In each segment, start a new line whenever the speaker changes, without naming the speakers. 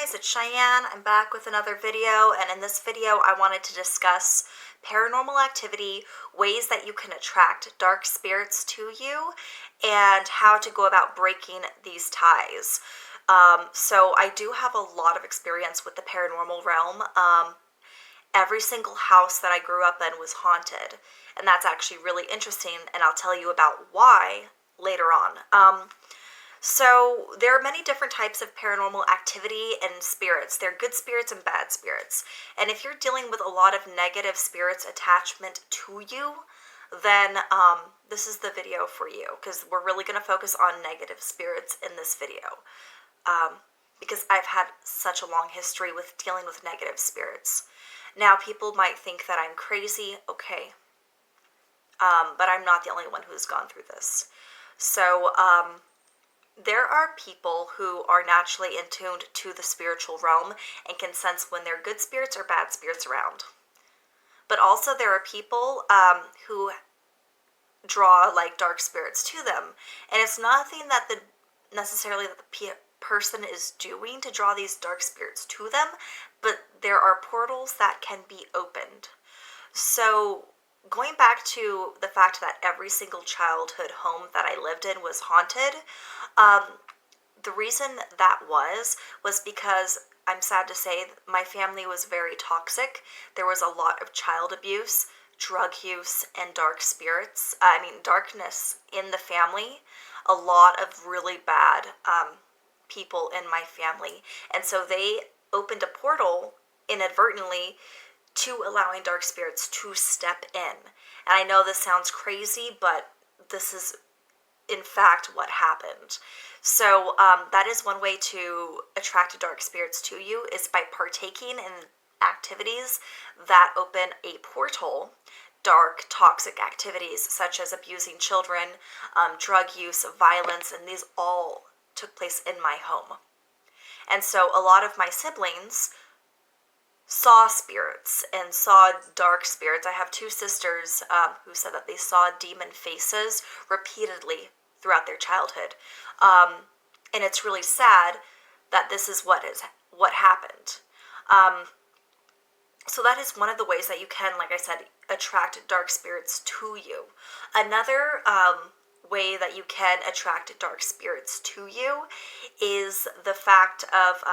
guys, it's Cheyenne. I'm back with another video, and in this video I wanted to discuss paranormal activity, ways that you can attract dark spirits to you, and how to go about breaking these ties. So I do have a lot of experience with the paranormal realm. Every single house that I grew up in was haunted, and that's actually really interesting, and I'll tell you about why later on. So there are many different types of paranormal activity and spirits. There are good spirits and bad spirits. And if you're dealing with a lot of negative spirits attachment to you, then this is the video for you, because we're really going to focus on negative spirits in this video. Because I've had such a long history with dealing with negative spirits. Now, people might think that I'm crazy, okay. But I'm not the only one who's gone through this. So, there are people who are naturally in tune to the spiritual realm and can sense when there are good spirits or bad spirits around. But also there are people who draw like dark spirits to them. And it's nothing that necessarily that the person is doing to draw these dark spirits to them, but there are portals that can be opened. So going back to the fact that every single childhood home that I lived in was haunted, the reason that was because, I'm sad to say, my family was very toxic. There was a lot of child abuse, drug use, and dark spirits. Darkness in the family. A lot of really bad people in my family. And so they opened a portal inadvertently to allowing dark spirits to step in. And I know this sounds crazy, but this is in fact what happened. So that is one way to attract dark spirits to you, is by partaking in activities that open a portal. Dark, toxic activities such as abusing children, drug use, violence, and these all took place in my home. And so a lot of my siblings saw spirits and saw dark spirits. I have two sisters who said that they saw demon faces repeatedly throughout their childhood. And it's really sad that this is what happened. So that is one of the ways that you can, like I said, attract dark spirits to you. Another way that you can attract dark spirits to you is the fact of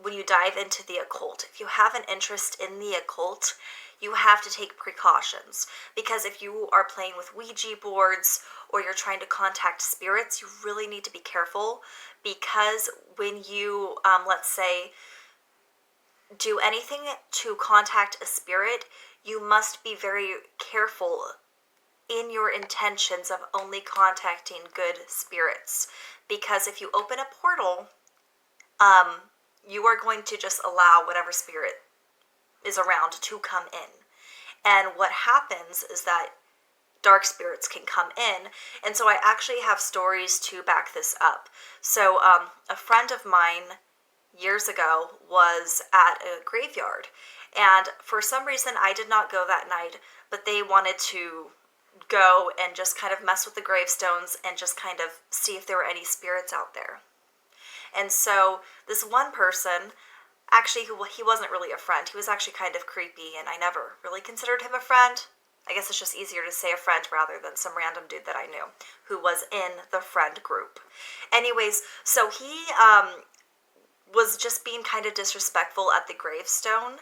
when you dive into the occult. If you have an interest in the occult, you have to take precautions, because if you are playing with Ouija boards or you're trying to contact spirits, you really need to be careful, because when you, let's say, do anything to contact a spirit, you must be very careful in your intentions of only contacting good spirits, because if you open a portal, you are going to just allow whatever spirit is around to come in. And what happens is that dark spirits can come in. And so I actually have stories to back this up. So a friend of mine years ago was at a graveyard. And for some reason, I did not go that night, but they wanted to go and just kind of mess with the gravestones and just kind of see if there were any spirits out there. And so this one person, actually, he wasn't really a friend. He was actually kind of creepy, and I never really considered him a friend. I guess it's just easier to say a friend rather than some random dude that I knew who was in the friend group. Anyways, so he was just being kind of disrespectful at the gravestone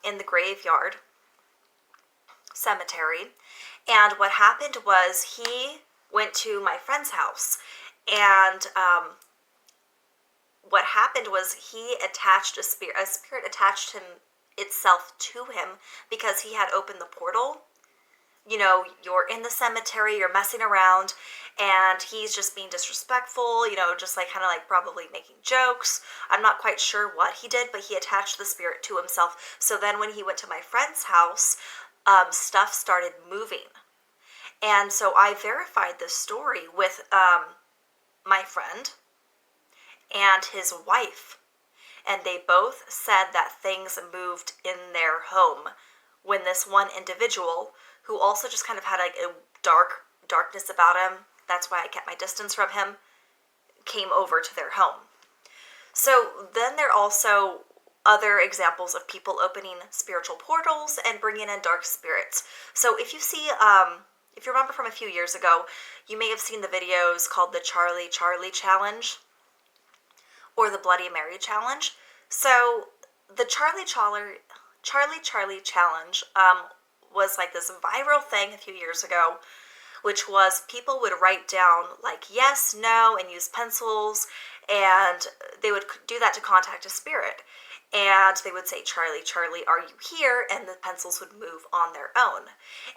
in the graveyard cemetery. And what happened was he went to my friend's house, and what happened was he attached a spirit attached itself to him because he had opened the portal. You know, you're in the cemetery, you're messing around, and he's just being disrespectful, just like kind of like probably making jokes. I'm not quite sure what he did, but he attached the spirit to himself. So then when he went to my friend's house, stuff started moving. And so I verified this story with my friend and his wife, and they both said that things moved in their home when this one individual, who also just kind of had like a darkness about him, that's why I kept my distance from him, came over to their home. So then there are also other examples of people opening spiritual portals and bringing in dark spirits. So if you see, if you remember from a few years ago, you may have seen the videos called the Charlie Charlie Challenge or the Bloody Mary Challenge. So the Charlie Charlie Challenge was like this viral thing a few years ago, which was people would write down like yes, no, and use pencils, and they would do that to contact a spirit. And they would say, Charlie, Charlie, are you here? And the pencils would move on their own.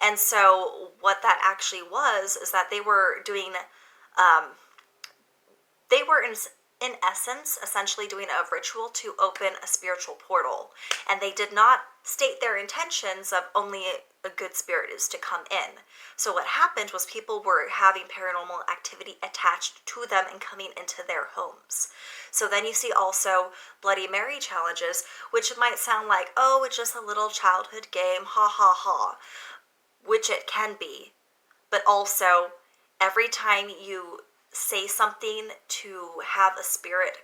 And so what that actually was is that they were doing, they were in essence, essentially doing a ritual to open a spiritual portal. And they did not state their intentions of only a good spirit is to come in. So what happened was people were having paranormal activity attached to them and coming into their homes. So then you see also Bloody Mary challenges, which might sound like, oh, it's just a little childhood game, ha ha ha, which it can be. But also, every time you say something to have a spirit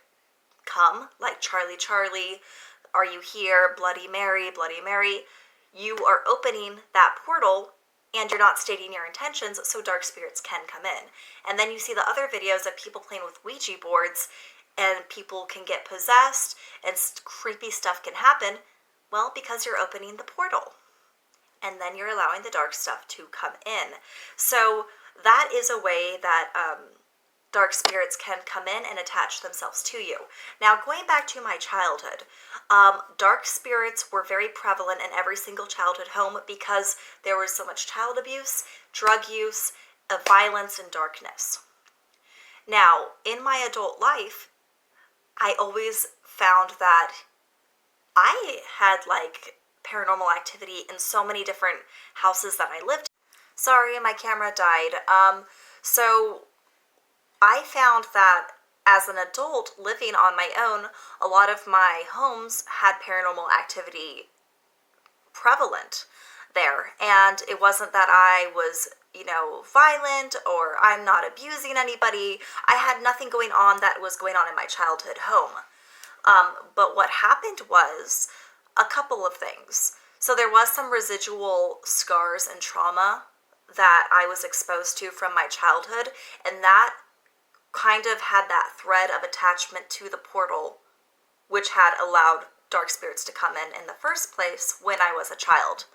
come, like Charlie, Charlie, are you here, Bloody Mary, you are opening that portal and you're not stating your intentions, so dark spirits can come in. And then you see the other videos of people playing with Ouija boards and people can get possessed and creepy stuff can happen. Well, because you're opening the portal and then you're allowing the dark stuff to come in. So that is a way that dark spirits can come in and attach themselves to you. Now, going back to my childhood, dark spirits were very prevalent in every single childhood home because there was so much child abuse, drug use, violence, and darkness. Now, in my adult life, I always found that I had like paranormal activity in so many different houses that I lived in. Sorry, my camera died. So I found that as an adult living on my own, a lot of my homes had paranormal activity prevalent there. And it wasn't that I was, violent or I'm not abusing anybody. I had nothing going on that was going on in my childhood home. But what happened was a couple of things. So there was some residual scars and trauma that I was exposed to from my childhood, and that kind of had that thread of attachment to the portal, which had allowed dark spirits to come in the first place when I was a child.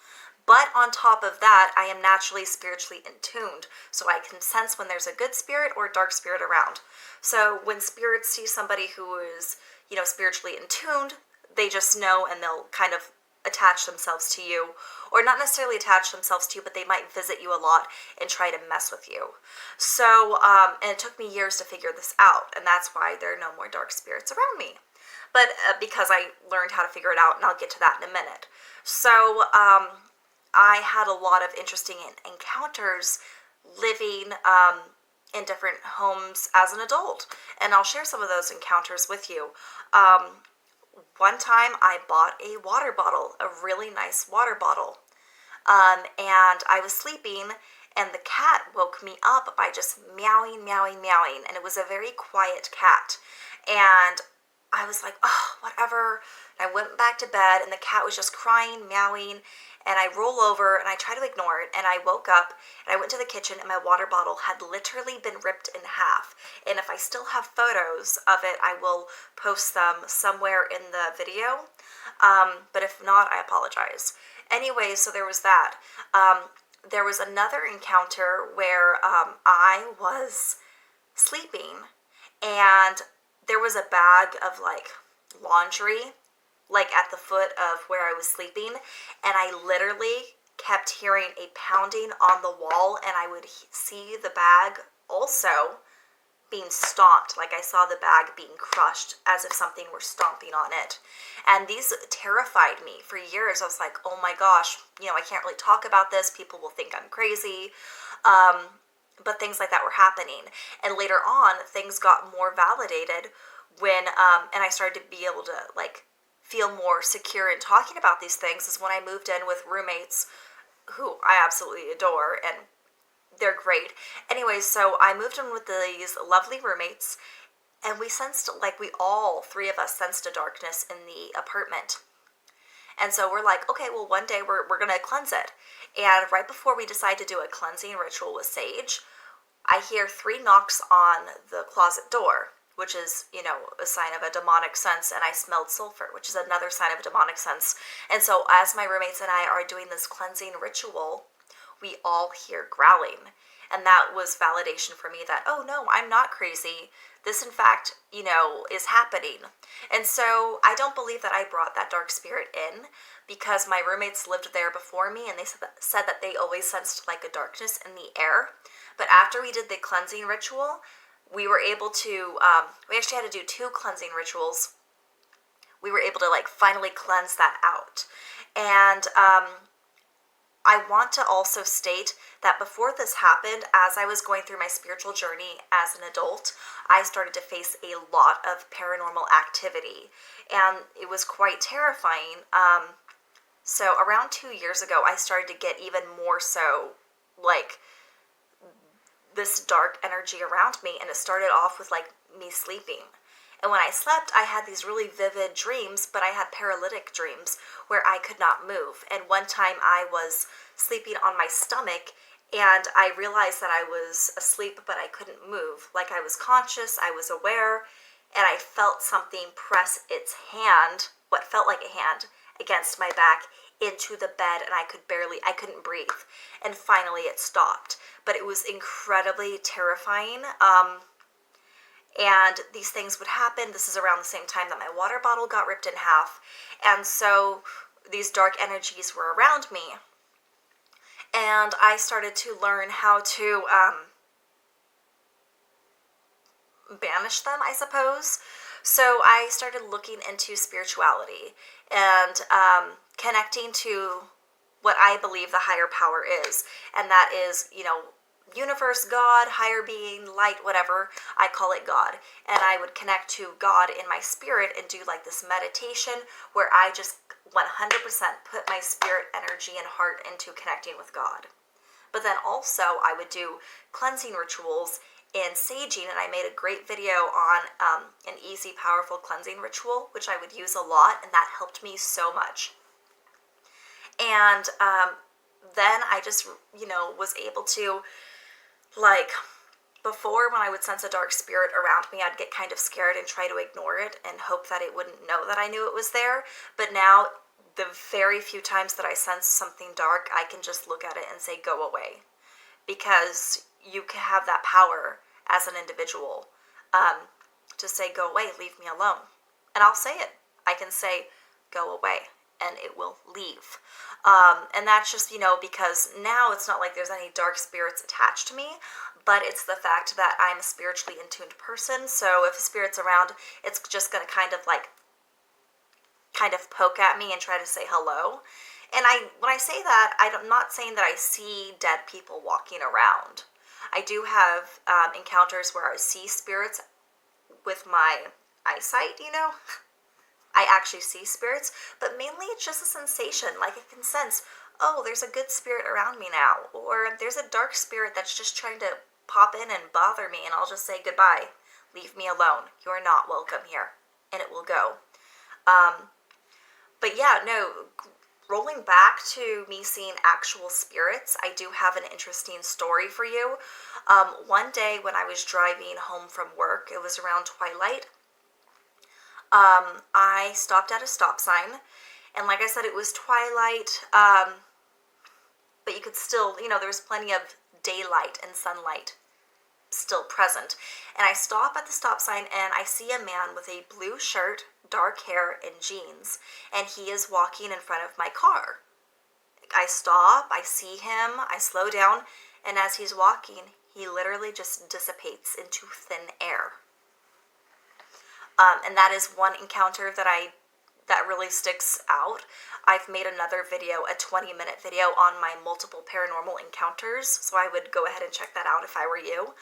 But on top of that, I am naturally spiritually in tuned, so I can sense when there's a good spirit or a dark spirit around. So when spirits see somebody who is, spiritually in tuned, they just know and they'll kind of attach themselves to you, or not necessarily attach themselves to you, but they might visit you a lot and try to mess with you. So, and it took me years to figure this out, and that's why there are no more dark spirits around me. But because I learned how to figure it out, and I'll get to that in a minute. So, I had a lot of interesting encounters living in different homes as an adult, and I'll share some of those encounters with you. One time I bought a water bottle, a really nice water bottle, and I was sleeping, and the cat woke me up by just meowing, meowing, meowing, and it was a very quiet cat, and I was like, oh, whatever. And I went back to bed, and the cat was just crying, meowing, and I roll over, and I try to ignore it, and I woke up, and I went to the kitchen, and my water bottle had literally been ripped in half. And if I still have photos of it, I will post them somewhere in the video. But if not, I apologize. Anyway, so there was that. There was another encounter where I was sleeping, and there was a bag of like laundry like at the foot of where I was sleeping, and I literally kept hearing a pounding on the wall, and I would see the bag also being stomped, like I saw the bag being crushed as if something were stomping on it. And these terrified me for years. I was like, oh my gosh, I can't really talk about this, people will think I'm crazy. But things like that were happening. And later on, things got more validated when, and I started to be able to feel more secure in talking about these things, is when I moved in with roommates who I absolutely adore, and they're great. Anyway, so I moved in with these lovely roommates, and we sensed, like, we all three of us sensed a darkness in the apartment. And so we're like, okay, well, one day we're going to cleanse it. And right before we decide to do a cleansing ritual with sage, I hear 3 knocks on the closet door, which is, a sign of a demonic sense, and I smelled sulfur, which is another sign of a demonic sense. And so as my roommates and I are doing this cleansing ritual, we all hear growling. And that was validation for me that, oh no, I'm not crazy. This, in fact, is happening. And so I don't believe that I brought that dark spirit in, because my roommates lived there before me, and they said that they always sensed like a darkness in the air. But after we did the cleansing ritual, we were able to, we actually had to do 2 cleansing rituals. We were able to like finally cleanse that out. And I want to also state that before this happened, as I was going through my spiritual journey as an adult, I started to face a lot of paranormal activity, and it was quite terrifying. So around 2 years ago, I started to get even more so like this dark energy around me, and it started off with like me sleeping. And when I slept, I had these really vivid dreams, but I had paralytic dreams where I could not move. And one time I was sleeping on my stomach, and I realized that I was asleep, but I couldn't move. Like, I was conscious, I was aware, and I felt something press its hand, what felt like a hand, against my back into the bed, and I couldn't breathe. And finally it stopped. But it was incredibly terrifying. And these things would happen. This is around the same time that my water bottle got ripped in half. And so these dark energies were around me. And I started to learn how to banish them, I suppose. So I started looking into spirituality and connecting to what I believe the higher power is. And that is, universe, God, higher being, light, whatever. I call it God. And I would connect to God in my spirit and do like this meditation where I just 100% put my spirit energy and heart into connecting with God. But then also I would do cleansing rituals and saging, and I made a great video on an easy, powerful cleansing ritual, which I would use a lot, and that helped me so much. And then I just, was able to, like, before, when I would sense a dark spirit around me, I'd get kind of scared and try to ignore it and hope that it wouldn't know that I knew it was there. But now, the very few times that I sense something dark, I can just look at it and say, go away. Because you can have that power as an individual to say, go away, leave me alone. And I'll say it. I can say, go away, and it will leave. And that's just, because now it's not like there's any dark spirits attached to me, but it's the fact that I'm a spiritually in tuned person. So if a spirit's around, it's just going to kind of poke at me and try to say hello. And when I say that, I'm not saying that I see dead people walking around. I do have encounters where I see spirits with my eyesight, I actually see spirits, but mainly it's just a sensation. Like, I can sense, oh, there's a good spirit around me now, or there's a dark spirit that's just trying to pop in and bother me, and I'll just say goodbye. Leave me alone. You're not welcome here. And it will go. But yeah, no, rolling back to me seeing actual spirits, I do have an interesting story for you. One day when I was driving home from work, it was around twilight, I stopped at a stop sign, and like I said, it was twilight, but you could still, there was plenty of daylight and sunlight still present. And I stop at the stop sign, and I see a man with a blue shirt, dark hair, and jeans, and he is walking in front of my car. I stop, I see him, I slow down, and as he's walking, he literally just dissipates into thin air. And that is one encounter that really sticks out. I've made another video, a 20-minute video on my multiple paranormal encounters, so I would go ahead and check that out if I were you.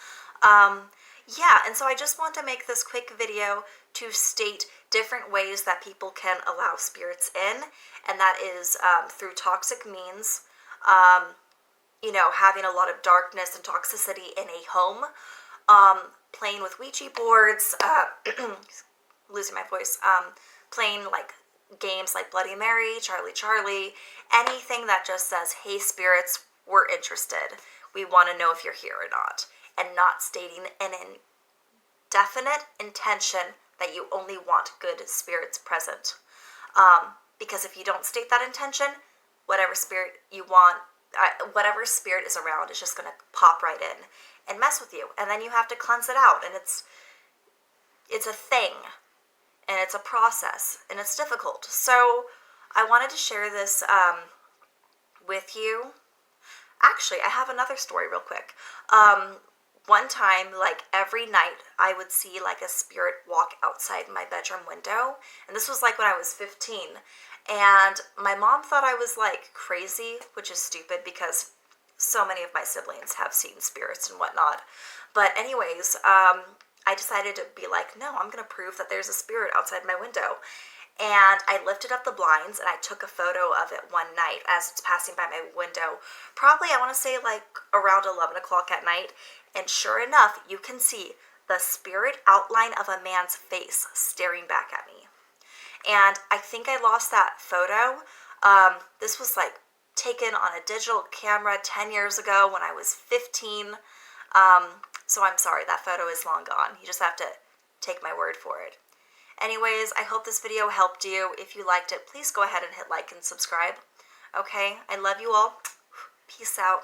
Yeah, and so I just want to make this quick video to state different ways that people can allow spirits in, and that is through toxic means, having a lot of darkness and toxicity in a home, playing with Ouija boards, losing my voice, playing like games like Bloody Mary, Charlie Charlie, anything that just says, hey spirits, we're interested. We want to know if you're here or not. And not stating an indefinite intention that you only want good spirits present. Because if you don't state that intention, whatever spirit you want, whatever spirit is around is just going to pop right in and mess with you. And then you have to cleanse it out. And it's a thing. And it's a process. And it's difficult. So I wanted to share this with you. Actually, I have another story real quick. One time, like every night, I would see like a spirit walk outside my bedroom window. And this was like when I was 15. And my mom thought I was like crazy, which is stupid because so many of my siblings have seen spirits and whatnot. But anyways, I decided to be like, no, I'm going to prove that there's a spirit outside my window. And I lifted up the blinds and I took a photo of it one night as it's passing by my window. Probably, I want to say like around 11 o'clock at night. And sure enough, you can see the spirit outline of a man's face staring back at me. And I think I lost that photo. This was like taken on a digital camera 10 years ago when I was 15. So I'm sorry, that photo is long gone. You just have to take my word for it. Anyways, I hope this video helped you. If you liked it, please go ahead and hit like and subscribe. Okay, I love you all. Peace out.